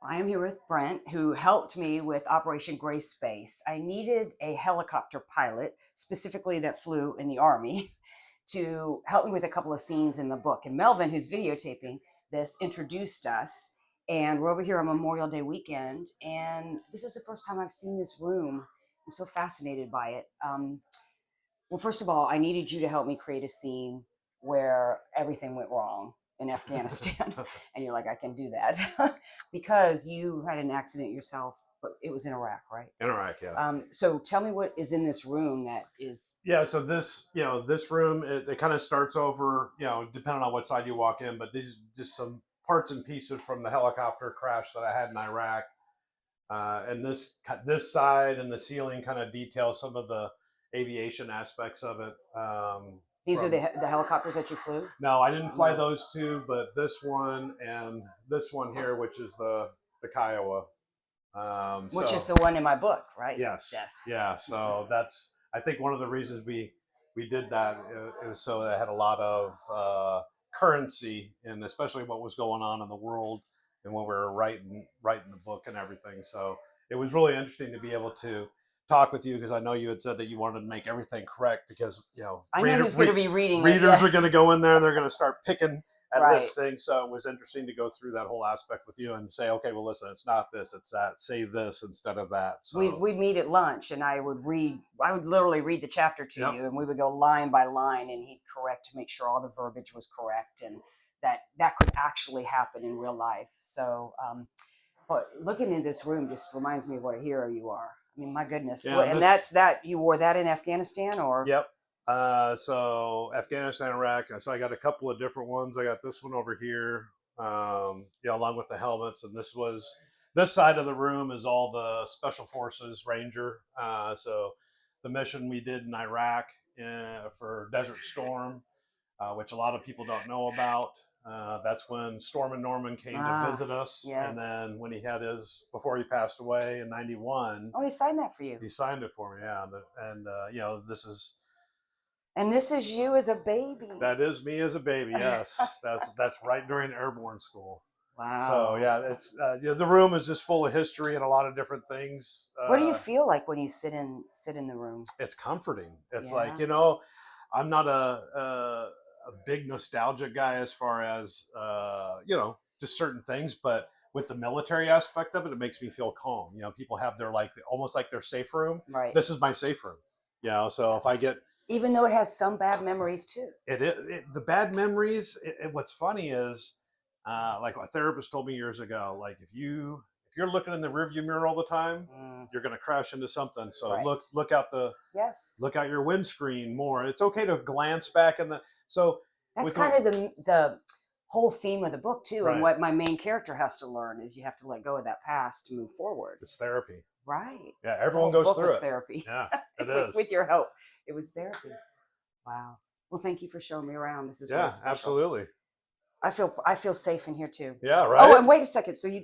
I am here with Brent, who helped me with Operation Gray Space. I needed a helicopter pilot, specifically that flew in the Army, to help me with a couple of scenes in the book. And Melvin, who's videotaping this, introduced us. And we're over here on Memorial Day weekend. And this is the first time I've seen this room. I'm so fascinated by it. Well, first of all, I needed you to help me create a scene where everything went wrong in Afghanistan. And you're like, I can do that because you had an accident yourself, but it was in Iraq, right? In Iraq, yeah. So tell me what is in this room that is. Yeah, so this room, it kind of starts over, depending on what side you walk in, but these are just some parts and pieces from the helicopter crash that I had in Iraq. And this side and the ceiling kind of details some of the aviation aspects of it. These are the helicopters that you flew? No, I didn't fly those two, but this one and this one here, which is the Kiowa. Which is the one in my book, right? Yes. Yes. Yeah. So that's, I think one of the reasons we did that is so that it had a lot of currency, and especially what was going on in the world and when we were writing the book and everything. So it was really interesting to be able to talk with you, because I know you had said that you wanted to make everything correct, because I know who's going to be reading readers it, yes. are going to go in there and they're going to start picking at right. things. So it was interesting to go through that whole aspect with you and say, okay, well, listen, it's not this, it's that. Say this instead of that. So we'd meet at lunch, and I would literally read the chapter to Yep. you, and we would go line by line, and he'd correct to make sure all the verbiage was correct, and that could actually happen in real life. So, but looking in this room just reminds me of what a hero you are. I mean, my goodness. Yeah, and that's that. You wore that in Afghanistan, or? Yep. So Afghanistan, Iraq. So I got a couple of different ones. I got this one over here, along with the helmets. And this side of the room is all the Special Forces Ranger. So the mission we did in Iraq for Desert Storm, which a lot of people don't know about. That's when Stormin Norman came to visit us. Yes. And then when before he passed away in 91. Oh, he signed that for you. He signed it for me, yeah. And this is. And this is you as a baby. That is me as a baby, yes. that's right during airborne school. Wow. So yeah, it's the room is just full of history and a lot of different things. What do you feel like when you sit in the room? It's comforting. It's like, I'm not a big nostalgia guy as far as just certain things, but with the military aspect of it, it makes me feel calm. People have their almost like their safe room. Right. This is my safe room. So yes. If I get, even though it has some bad memories too. The bad memories. What's funny is, like a therapist told me years ago, like if you're looking in the rearview mirror all the time, you're going to crash into something. So right. look out look out your windscreen more. It's okay to glance back in so that's kind of the whole theme of the book too. Right. And what my main character has to learn is you have to let go of that past to move forward. It's therapy. Right. Yeah, everyone goes through it. Therapy. Yeah, it is. With your help, it was therapy. Wow. Well, thank you for showing me around. This is really special. Absolutely. I feel safe in here too. Yeah, right. Oh, and wait a second. So you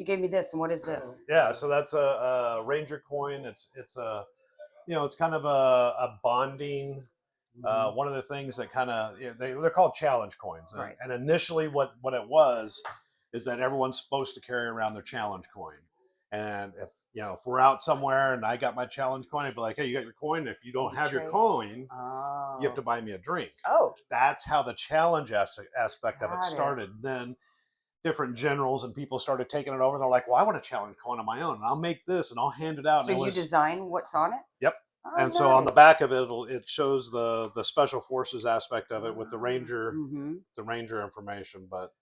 gave me this, and what is this? Yeah, so that's a Ranger coin. It's a it's kind of a bonding. One of the things that kind of they're called challenge coins, right. And initially what it was is that everyone's supposed to carry around their challenge coin, and if we're out somewhere and I got my challenge coin, I'd be like, hey, you got your coin. If you don't have your coin, you have to buy me a drink. Oh, that's how the challenge aspect of it started. Then different generals and people started taking it over. They're like, well, I want a challenge coin on my own, and I'll make this and I'll hand it out. So you design what's on it? Yep. Oh, and nice. So on the back of it, it shows the Special Forces aspect of it with the Ranger, the Ranger information. But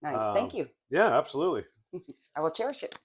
nice. Thank you. Yeah, absolutely. I will cherish it.